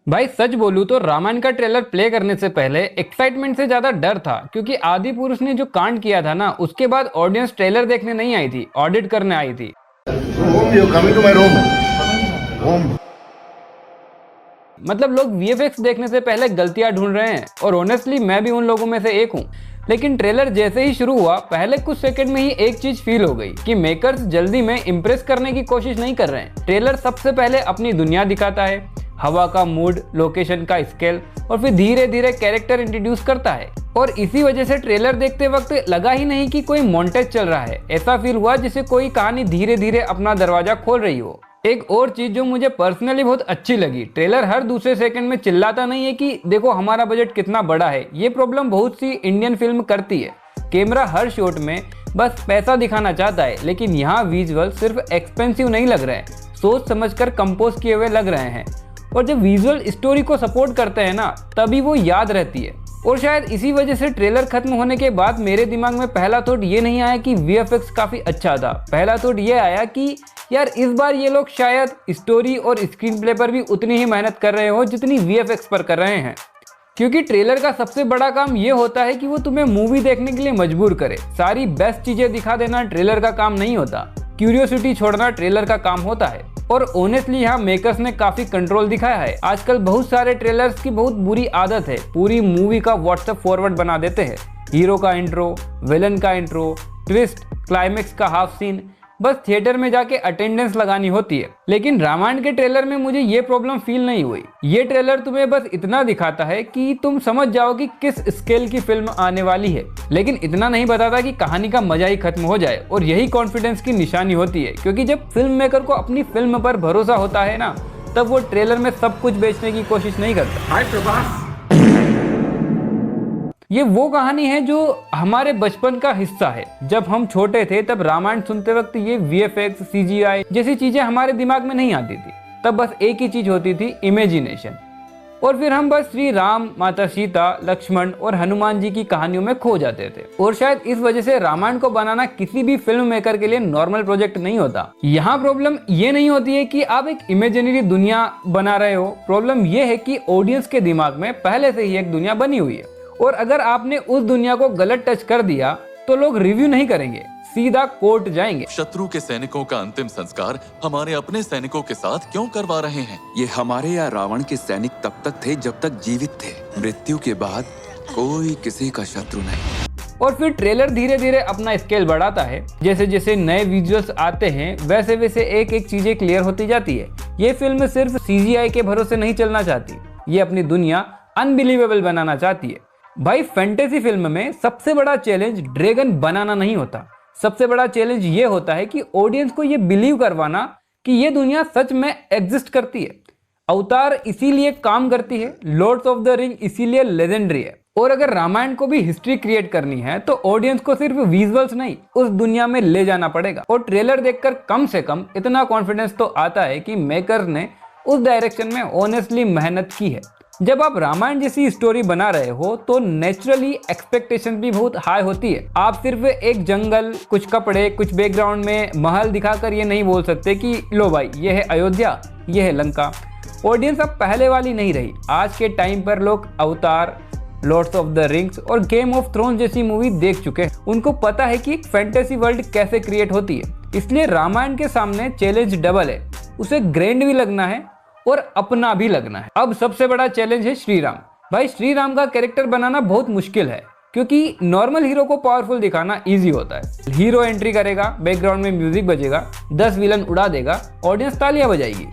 भाई सच बोलूं तो रामायण का ट्रेलर प्ले करने से पहले एक्साइटमेंट से ज्यादा डर था, क्योंकि आदि पुरुष ने जो कांड किया था ना, उसके बाद ऑडियंस ट्रेलर देखने नहीं आई थी, ऑडिट करने आई थी। Home, you're coming to my room. Home. मतलब लोग वीएफएक्स देखने से पहले गलतियां ढूंढ रहे हैं, और ऑनेस्टली मैं भी उन लोगों में से एक हूं। लेकिन ट्रेलर जैसे ही शुरू हुआ, पहले कुछ सेकंड में ही एक चीज फील हो गई कि मेकर्स जल्दी में इंप्रेस करने की कोशिश नहीं कर रहे हैं। ट्रेलर सबसे पहले अपनी दुनिया दिखाता है, हवा का मूड, लोकेशन का स्केल, और फिर धीरे धीरे कैरेक्टर इंट्रोड्यूस करता है। और इसी वजह से ट्रेलर देखते वक्त लगा ही नहीं कि कोई मॉन्टेज चल रहा है। ऐसा फील हुआ जैसे कोई कहानी धीरे धीरे अपना दरवाजा खोल रही हो। एक और चीज जो मुझे पर्सनली बहुत अच्छी लगी, ट्रेलर हर दूसरे सेकंड में चिल्लाता नहीं है कि देखो हमारा बजट कितना बड़ा है। ये प्रॉब्लम बहुत सी इंडियन फिल्म करती है। कैमरा हर शॉट में बस पैसा दिखाना चाहता है, लेकिन यहाँ विजुअल सिर्फ एक्सपेंसिव नहीं लग रहे हैं, सोच समझकर कंपोज किए हुए लग रहे हैं। और जब विजुअल स्टोरी को सपोर्ट करते हैं ना, तभी वो याद रहती है। और शायद इसी वजह से ट्रेलर खत्म होने के बाद मेरे दिमाग में पहला थॉट ये नहीं आया कि वीएफएक्स काफी अच्छा था। पहला थॉट ये आया कि यार इस बार ये लोग शायद स्टोरी और स्क्रीन प्ले पर भी उतनी ही मेहनत कर रहे हो जितनी वीएफएक्स पर कर रहे हैं। क्योंकि ट्रेलर का सबसे बड़ा काम ये होता है कि वो तुम्हें मूवी देखने के लिए मजबूर करे। सारी बेस्ट चीजें दिखा देना ट्रेलर का काम नहीं होता, क्यूरियोसिटी छोड़ना ट्रेलर का काम होता है। और ऑनेस्टली यहाँ मेकर्स ने काफी कंट्रोल दिखाया है। आजकल बहुत सारे ट्रेलर्स की बहुत बुरी आदत है, पूरी मूवी का व्हाट्सएप फॉरवर्ड बना देते हैं। हीरो का इंट्रो, विलन का इंट्रो, ट्विस्ट, क्लाइमेक्स का हाफ सीन, बस थिएटर में जाके अटेंडेंस लगानी होती है। लेकिन रामायण के ट्रेलर में मुझे ये प्रॉब्लम फील नहीं हुई। ये ट्रेलर तुम्हें बस इतना दिखाता है कि तुम समझ जाओ कि किस स्केल की फिल्म आने वाली है, लेकिन इतना नहीं बताता कि कहानी का मजा ही खत्म हो जाए। और यही कॉन्फिडेंस की निशानी होती है, क्योंकि जब फिल्म मेकर को अपनी फिल्म पर भरोसा होता है ना, तब वो ट्रेलर में सब कुछ बेचने की कोशिश नहीं करता। ये वो कहानी है जो हमारे बचपन का हिस्सा है। जब हम छोटे थे तब रामायण सुनते वक्त ये वीएफएक्स, सीजीआई जैसी चीजें हमारे दिमाग में नहीं आती थी। तब बस एक ही चीज होती थी, इमेजिनेशन। और फिर हम बस श्री राम, माता सीता, लक्ष्मण और हनुमान जी की कहानियों में खो जाते थे। और शायद इस वजह से रामायण को बनाना किसी भी फिल्म मेकर के लिए नॉर्मल प्रोजेक्ट नहीं होता। यहाँ प्रॉब्लम ये नहीं होती है कि आप एक इमेजिनरी दुनिया बना रहे हो, प्रॉब्लम ये है कि ऑडियंस के दिमाग में पहले से ही एक दुनिया बनी हुई है, और अगर आपने उस दुनिया को गलत टच कर दिया तो लोग रिव्यू नहीं करेंगे, सीधा कोर्ट जाएंगे। शत्रु के सैनिकों का अंतिम संस्कार हमारे अपने सैनिकों के साथ क्यों करवा रहे हैं? ये हमारे या रावण के सैनिक तब तक थे जब तक जीवित थे। मृत्यु के बाद कोई किसी का शत्रु नहीं। और फिर ट्रेलर धीरे धीरे अपना स्केल बढ़ाता है। जैसे जैसे नए विजुअल्स आते हैं, वैसे वैसे एक एक चीजें क्लियर होती जाती है। ये फिल्म सिर्फ सीजीआई के भरोसे नहीं चलना चाहती, ये अपनी दुनिया अनबिलीवेबल बनाना चाहती है। भाई फैंटेसी फिल्म में सबसे बड़ा चैलेंज ड्रैगन बनाना नहीं होता, सबसे बड़ा चैलेंज ये होता है कि ऑडियंस को ये बिलीव करवाना कि ये दुनिया सच में एग्जिस्ट करती है। अवतार इसीलिए काम करती है, लॉर्ड्स ऑफ द रिंग इसीलिए लेजेंडरी है। और अगर रामायण को भी हिस्ट्री क्रिएट करनी है तो ऑडियंस को सिर्फ विजुअल्स नहीं, उस दुनिया में ले जाना पड़ेगा। और ट्रेलर देखकर कम से कम इतना कॉन्फिडेंस तो आता है कि मेकर ने उस डायरेक्शन में ऑनेस्टली मेहनत की है। जब आप रामायण जैसी स्टोरी बना रहे हो तो नेचुरली एक्सपेक्टेशन भी बहुत हाई होती है। आप सिर्फ एक जंगल, कुछ कपड़े, कुछ बैकग्राउंड में महल दिखाकर ये नहीं बोल सकते कि लो भाई ये है अयोध्या, ये है लंका। ऑडियंस अब पहले वाली नहीं रही। आज के टाइम पर लोग अवतार, लॉर्ड्स ऑफ द रिंग्स और गेम ऑफ थ्रोन्स जैसी मूवी देख चुके हैं। उनको पता है कि एक फैंटेसी वर्ल्ड कैसे क्रिएट होती है। इसलिए रामायण के सामने चैलेंज डबल है, उसे ग्रैंड भी लगना है और अपना भी लगना है। अब सबसे बड़ा चैलेंज है श्री राम। भाई श्री राम का कैरेक्टर बनाना बहुत मुश्किल है, क्योंकि नॉर्मल हीरो को पावरफुल दिखाना इजी होता है। हीरो एंट्री करेगा, बैकग्राउंड में म्यूजिक बजेगा, 10 विलन उड़ा देगा, ऑडियंस तालियां बजाएगी।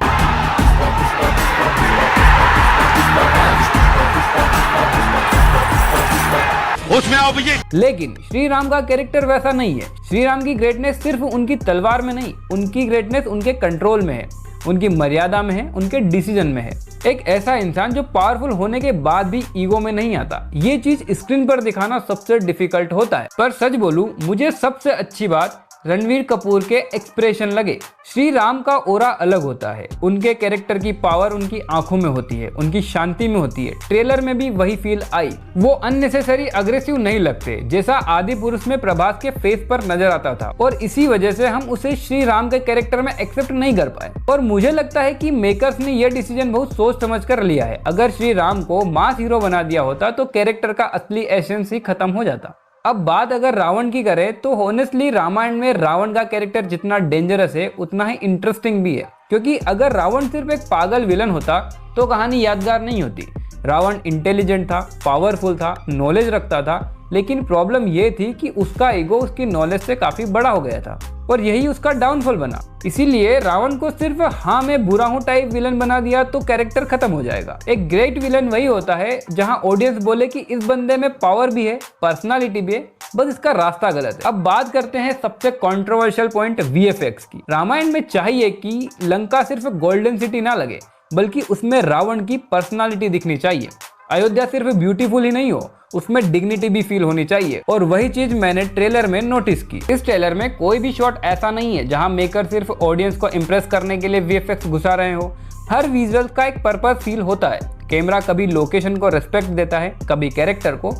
उसमें आओ भैया। लेकिन श्री राम का कैरेक्टर वैसा नहीं है। श्री राम की ग्रेटनेस सिर्फ उनकी तलवार में नहीं, उनकी ग्रेटनेस उनके कंट्रोल में है, उनकी मर्यादा में है, उनके डिसीजन में है। एक ऐसा इंसान जो पावरफुल होने के बाद भी ईगो में नहीं आता। ये चीज स्क्रीन पर दिखाना सबसे डिफिकल्ट होता है। पर सच बोलूं, मुझे सबसे अच्छी बात रणवीर कपूर के एक्सप्रेशन लगे। श्री राम का ओरा अलग होता है, उनके कैरेक्टर की पावर उनकी आंखों में होती है, उनकी शांति में होती है। ट्रेलर में भी वही फील आई। वो अननेसेसरी अग्रेसिव नहीं लगते जैसा आदि पुरुष में प्रभास के फेस पर नजर आता था, और इसी वजह से हम उसे श्री राम के कैरेक्टर में एक्सेप्ट नहीं कर पाए। और मुझे लगता है कि मेकर्स ने यह डिसीजन बहुत सोच समझ कर लिया है। अगर श्री राम को मास हीरो बना दिया होता तो कैरेक्टर का असली एसेंस ही खत्म हो जाता। अब बात अगर रावण की करें तो होनेस्टली रामायण में रावण का कैरेक्टर जितना डेंजरस है उतना ही इंटरेस्टिंग भी है, क्योंकि अगर रावण सिर्फ एक पागल विलन होता तो कहानी यादगार नहीं होती। रावण इंटेलिजेंट था, पावरफुल था, नॉलेज रखता था, लेकिन प्रॉब्लम ये थी कि उसका ईगो उसकी नॉलेज से काफी बड़ा हो गया था और यही उसका डाउनफॉल बना। इसीलिए रावण को सिर्फ हाँ मैं बुरा हूँ टाइप विलन बना दिया तो कैरेक्टर खत्म हो जाएगा। एक ग्रेट विलन वही होता है जहाँ ऑडियंस बोले कि इस बंदे में पावर भी है, पर्सनालिटी भी है, बस इसका रास्ता गलत है। अब बात करते हैं सबसे कंट्रोवर्शियल पॉइंट वीएफएक्स की। रामायण में चाहिए कि लंका सिर्फ गोल्डन सिटी ना लगे, बल्कि उसमें रावण की पर्सनालिटी दिखनी चाहिए। अयोध्या सिर्फ ब्यूटीफुल ही नहीं हो, उसमें डिग्निटी भी फील होनी चाहिए, और वही चीज मैंने ट्रेलर में नोटिस की। इस ट्रेलर में कोई भी शॉट ऐसा नहीं है जहां मेकर सिर्फ ऑडियंस को इंप्रेस करने के लिए वीएफएक्स घुसा रहे हो। हर विजुअल का एक पर्पस फील होता है। कैमरा कभी लोकेशन को रेस्पेक्ट देता है, कभी कैरेक्टर को,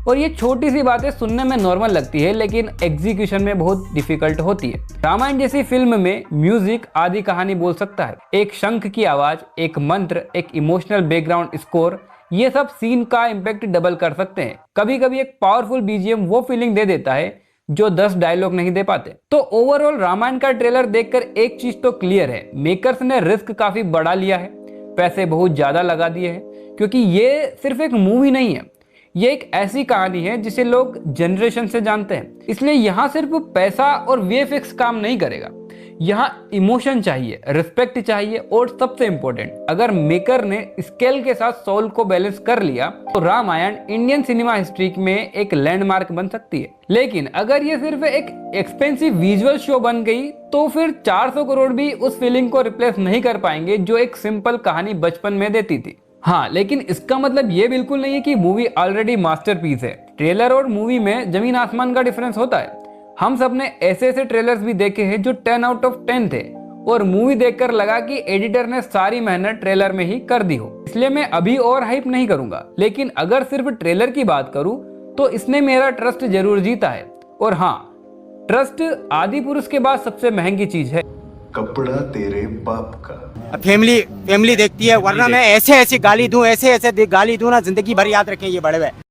और ये छोटी सी बातें सुनने में नॉर्मल लगती है लेकिन एग्जीक्यूशन में बहुत डिफिकल्ट होती है। रामायण जैसी फिल्म में म्यूजिक आधी कहानी बोल सकता है। एक शंख की आवाज, एक मंत्र, एक इमोशनल बैकग्राउंड स्कोर, ये सब सीन का इम्पैक्ट डबल कर सकते हैं। कभी कभी एक पावरफुल बीजीएम वो फीलिंग दे देता है जो 10 डायलॉग नहीं दे पाते। तो ओवरऑल रामायण का ट्रेलर देखकर एक चीज तो क्लियर है, मेकर्स ने रिस्क काफी बढ़ा लिया है, पैसे बहुत ज्यादा लगा दिए हैं, क्योंकि ये सिर्फ एक मूवी नहीं है, ये एक ऐसी कहानी है जिसे लोग जनरेशन से जानते हैं। इसलिए यहाँ सिर्फ पैसा और वीएफएक्स काम नहीं करेगा, यहाँ इमोशन चाहिए, रिस्पेक्ट चाहिए, और सबसे इंपॉर्टेंट अगर मेकर ने स्केल के साथ सोल को बैलेंस कर लिया तो रामायण इंडियन सिनेमा हिस्ट्री में एक लैंडमार्क बन सकती है। लेकिन अगर ये सिर्फ एक एक्सपेंसिव विजुअल शो बन गई तो फिर 400 करोड़ भी उस फीलिंग को रिप्लेस नहीं कर पाएंगे जो एक सिंपल कहानी बचपन में देती थी। हाँ, लेकिन इसका मतलब ये बिल्कुल नहीं है कि मूवी ऑलरेडी मास्टरपीस है। ट्रेलर और मूवी में जमीन आसमान का डिफरेंस होता है। हम सब ने ऐसे ऐसे ट्रेलर्स भी देखे हैं जो 10 आउट ऑफ 10 थे, और मूवी देखकर लगा कि एडिटर ने सारी मेहनत ट्रेलर में ही कर दी हो। इसलिए मैं अभी और हाइप नहीं करूंगा, लेकिन अगर सिर्फ ट्रेलर की बात करूं तो इसने मेरा ट्रस्ट जरूर जीता है। और हाँ, ट्रस्ट आदि पुरुष के बाद सबसे महंगी चीज है। कपड़ा तेरे बाप का। फैमिली देखती है, वरना मैं ऐसे गाली दूं ना, जिंदगी भर याद रखें ये बड़े हुए।